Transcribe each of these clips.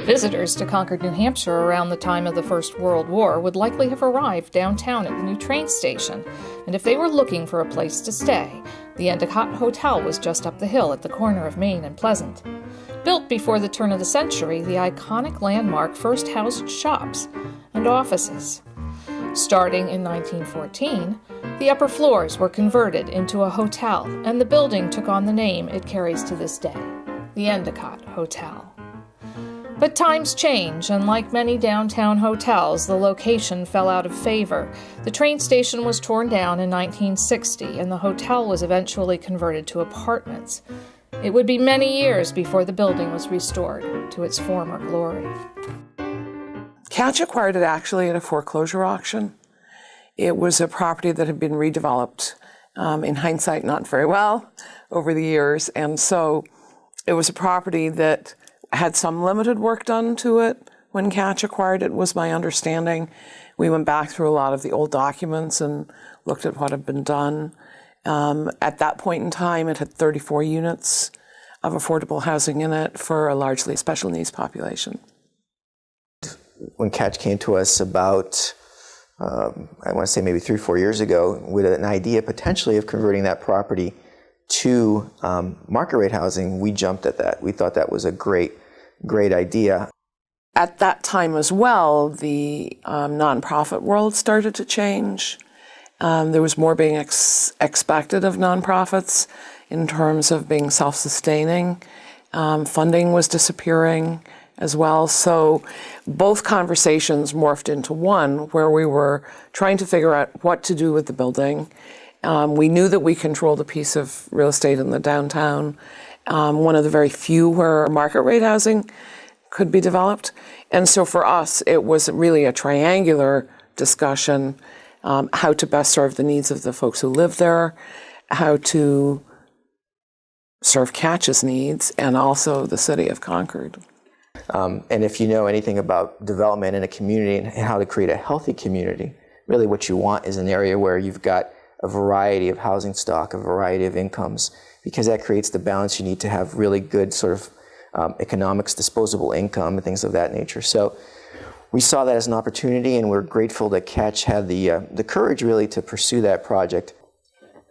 Visitors to Concord, New Hampshire around the time of the First World War would likely have arrived downtown at the new train station, and if they were looking for a place to stay, the Endicott Hotel was just up the hill at the corner of Main and Pleasant. Built before the turn of the century, the iconic landmark first housed shops and offices. Starting in 1914, the upper floors were converted into a hotel, and the building took on the name it carries to this day, the Endicott Hotel. But times change, and like many downtown hotels, the location fell out of favor. The train station was torn down in 1960, and the hotel was eventually converted to apartments. It would be many years before the building was restored to its former glory. Catch acquired it actually at a foreclosure auction. It was a property that had been redeveloped, in hindsight, not very well over the years, and so it was a property that had some limited work done to it when Catch acquired it, was my understanding. We went back through a lot of the old documents and looked at what had been done. At that point in time, it had 34 units of affordable housing in it for a largely special needs population. When Catch came to us about, I want to say maybe 3 or 4 years ago, with an idea potentially of converting that property to market rate housing, we jumped at that. We thought that was a great idea. At that time as well, the nonprofit world started to change. There was more being expected of nonprofits in terms of being self-sustaining. Funding was disappearing as well. So both conversations morphed into one where we were trying to figure out what to do with the building. We knew that we controlled a piece of real estate in the downtown, one of the very few where market rate housing could be developed. And so for us, it was really a triangular discussion, how to best serve the needs of the folks who live there, how to serve Catch's needs, and also the city of Concord. And if you know anything about development in a community and how to create a healthy community, really what you want is an area where you've got a variety of housing stock, a variety of incomes, because that creates the balance you need to have really good sort of economics, disposable income, and things of that nature. So we saw that as an opportunity, and we're grateful that Catch had the courage really to pursue that project.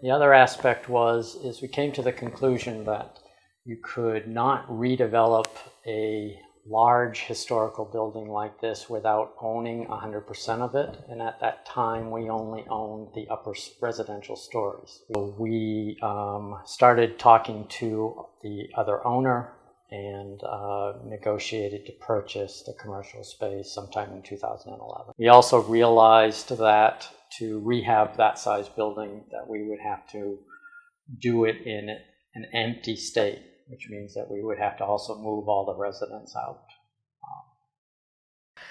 The other aspect is we came to the conclusion that you could not redevelop a large historical building like this without owning 100% of it, and at that time we only owned the upper residential stories. So we started talking to the other owner and negotiated to purchase the commercial space sometime in 2011. We also realized that to rehab that size building that we would have to do it in an empty state, which means that we would have to also move all the residents out.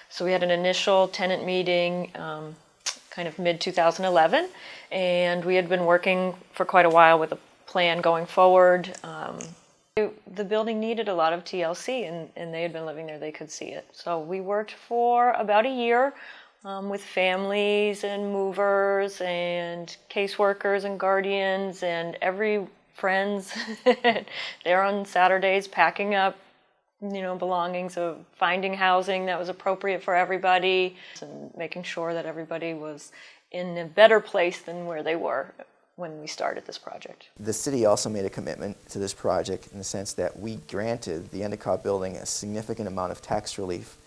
So we had an initial tenant meeting kind of mid-2011, and we had been working for quite a while with a plan going forward. The building needed a lot of TLC, and they had been living there, they could see it. So we worked for about a year with families and movers and caseworkers and guardians and every friends there on Saturdays packing up, belongings, of finding housing that was appropriate for everybody and making sure that everybody was in a better place than where they were when we started this project. The city also made a commitment to this project in the sense that we granted the Endicott building a significant amount of tax relief.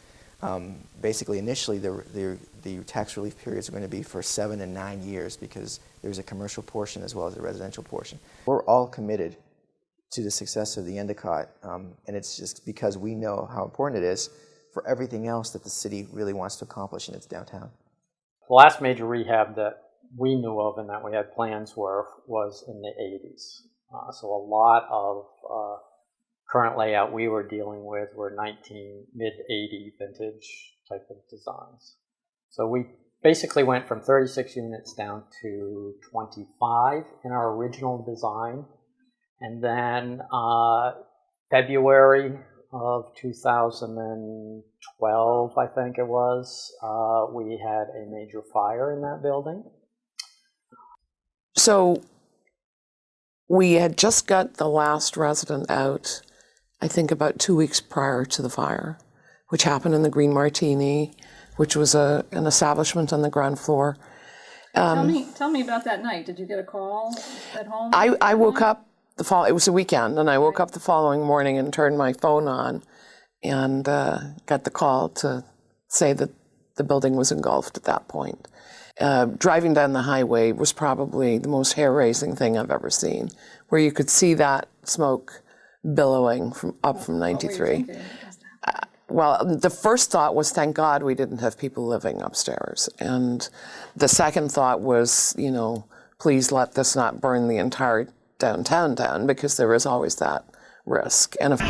Basically, initially, the tax relief periods are going to be for 7 and 9 years because there's a commercial portion as well as a residential portion. We're all committed to the success of the Endicott, and it's just because we know how important it is for everything else that the city really wants to accomplish in its downtown. The last major rehab that we knew of and that we had plans for was in the 80s. So a lot of current layout we were dealing with were mid-80 vintage type of designs. So we basically went from 36 units down to 25 in our original design. And then February of 2012, I think it was, we had a major fire in that building. So we had just got the last resident out, I think about 2 weeks prior to the fire. which happened in the Green Martini, which was an establishment on the ground floor. Tell me about that night. Did you get a call at home? I woke up it was a weekend, and I woke up the following morning and turned my phone on and got the call to say that the building was engulfed at that point. Driving down the highway was probably the most hair-raising thing I've ever seen, where you could see that smoke billowing up from 93. Well, the first thought was, thank God we didn't have people living upstairs. And the second thought was, please let this not burn the entire downtown down, because there is always that risk. And if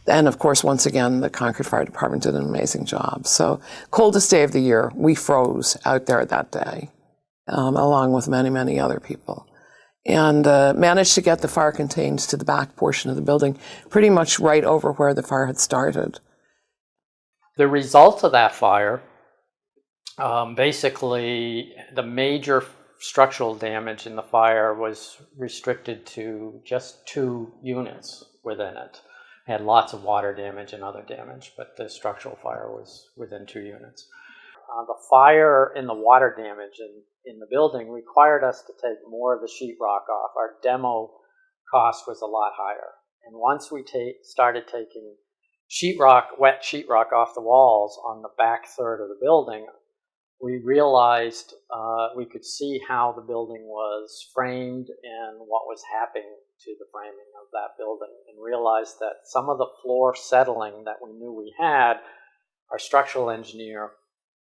And of course, once again, the Concord Fire Department did an amazing job. So, coldest day of the year, we froze out there that day, along with many, many other people. And managed to get the fire contained to the back portion of the building, pretty much right over where the fire had started. The result of that fire, basically the major structural damage in the fire was restricted to just 2 units within it. It had lots of water damage and other damage, but the structural fire was within 2 units. The fire and the water damage in the building required us to take more of the sheetrock off. Our demo cost was a lot higher. And once we started taking wet sheetrock off the walls on the back third of the building, we realized we could see how the building was framed and what was happening to the framing of that building, and realized that some of the floor settling that we knew we had, our structural engineer,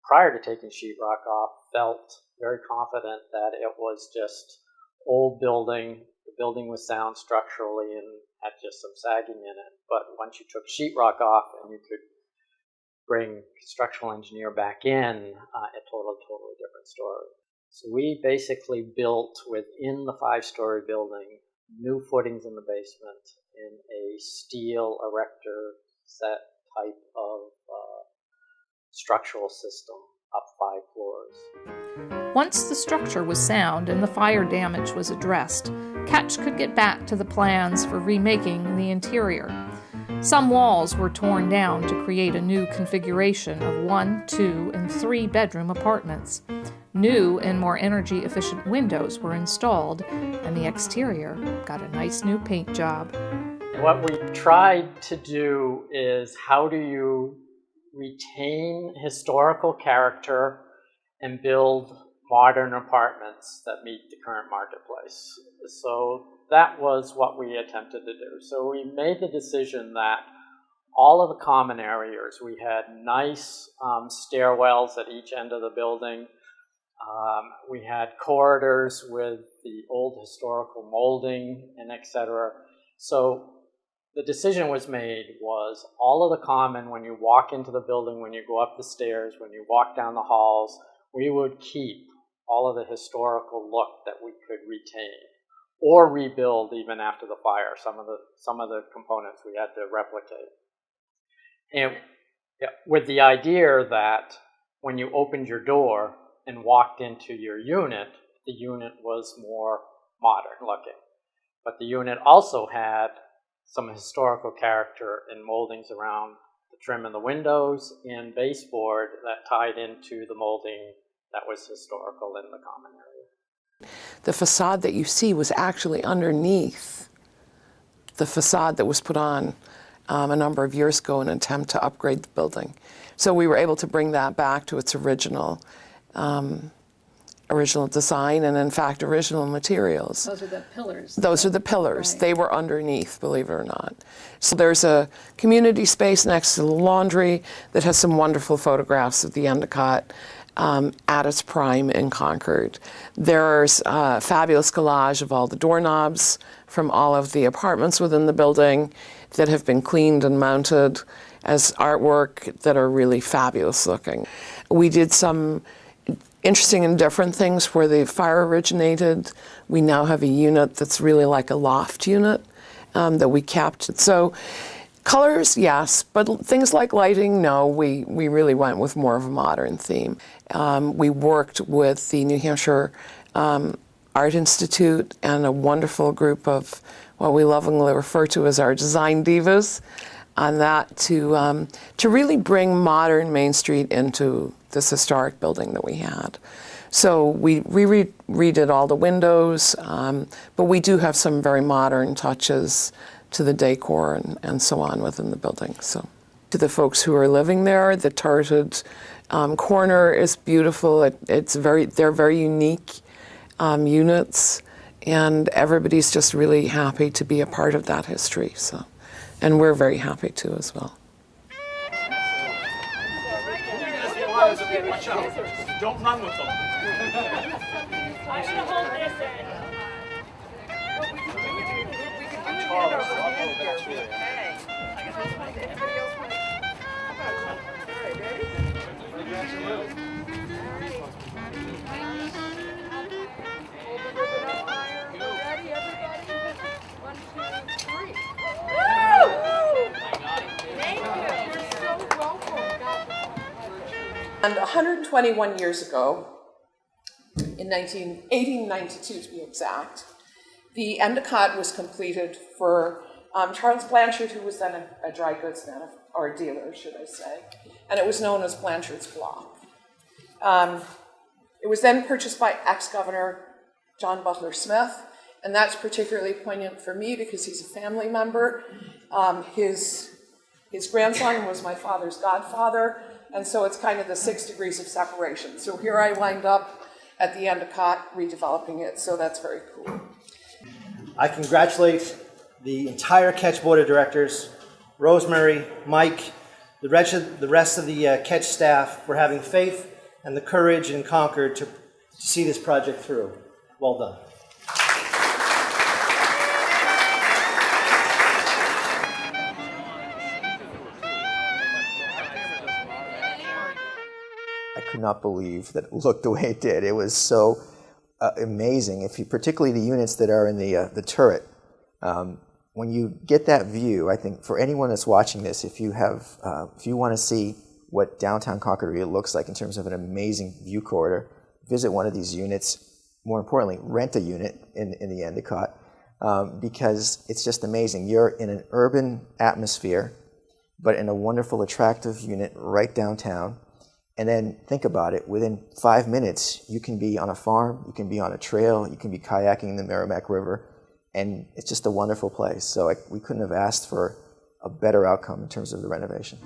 prior to taking sheetrock off, felt very confident that it was just old building. The building was sound structurally and had just some sagging in it. But once you took sheetrock off and you could bring structural engineer back in, a totally different story. So we basically built within the 5-story building new footings in the basement in a steel erector set type of structural system up 5 floors. Once the structure was sound and the fire damage was addressed, Ketch could get back to the plans for remaking the interior. Some walls were torn down to create a new configuration of 1, 2, and 3 bedroom apartments. New and more energy-efficient windows were installed, and the exterior got a nice new paint job. What we tried to do is, how do you retain historical character and build modern apartments that meet the current marketplace? So that was what we attempted to do. So we made the decision that all of the common areas, we had nice stairwells at each end of the building. We had corridors with the old historical molding and etc. So the decision was made was all of the common, when you walk into the building, when you go up the stairs, when you walk down the halls, we would keep all of the historical look that we could retain, or rebuild even after the fire. Some of the components we had to replicate. And with the idea that when you opened your door and walked into your unit, the unit was more modern looking. But the unit also had some historical character and moldings around the trim in the windows and baseboard that tied into the molding that was historical in the common area. The facade that you see was actually underneath the facade that was put on a number of years ago in an attempt to upgrade the building. So we were able to bring that back to its original design and, in fact, original materials. Those are the pillars. Those are the pillars. Right. They were underneath, believe it or not. So there's a community space next to the laundry that has some wonderful photographs of the Endicott at its prime in Concord. There's a fabulous collage of all the doorknobs from all of the apartments within the building that have been cleaned and mounted as artwork that are really fabulous looking. We did some interesting and different things where the fire originated. We now have a unit that's really like a loft unit that we kept. So colors, yes, but things like lighting, no. We really went with more of a modern theme. We worked with the New Hampshire Art Institute and a wonderful group of what we lovingly refer to as our design divas on that to really bring modern Main Street into this historic building that we had. So we redid all the windows, but we do have some very modern touches to the decor and so on within the building. So to the folks who are living there, the turreted corner is beautiful. They're very unique units, and everybody's just really happy to be a part of that history. So, and we're very happy too as well. Don't run with them. I'm gonna hold this end. And 121 years ago, in 1892 to be exact, the Endicott was completed for Charles Blanchard, who was then a dry goods man, or a dealer, should I say, and it was known as Blanchard's Block. It was then purchased by ex-governor John Butler Smith, and that's particularly poignant for me because he's a family member. His grandson was my father's godfather, and so it's kind of the 6 degrees of separation. So here I wind up at the Endicott redeveloping it, so that's very cool. I congratulate the entire Ketch Board of Directors, Rosemary, Mike, the rest of the Ketch staff for having faith and the courage in Concord to see this project through. Well done. I could not believe that it looked the way it did. It was so amazing. Particularly the units that are in the turret. When you get that view, I think for anyone that's watching this, if you want to see what downtown Concord really looks like in terms of an amazing view corridor, visit one of these units. More importantly, rent a unit in the Endicott because it's just amazing. You're in an urban atmosphere, but in a wonderful, attractive unit right downtown. And then think about it, within 5 minutes, you can be on a farm, you can be on a trail, you can be kayaking in the Merrimack River, and it's just a wonderful place. So we couldn't have asked for a better outcome in terms of the renovation.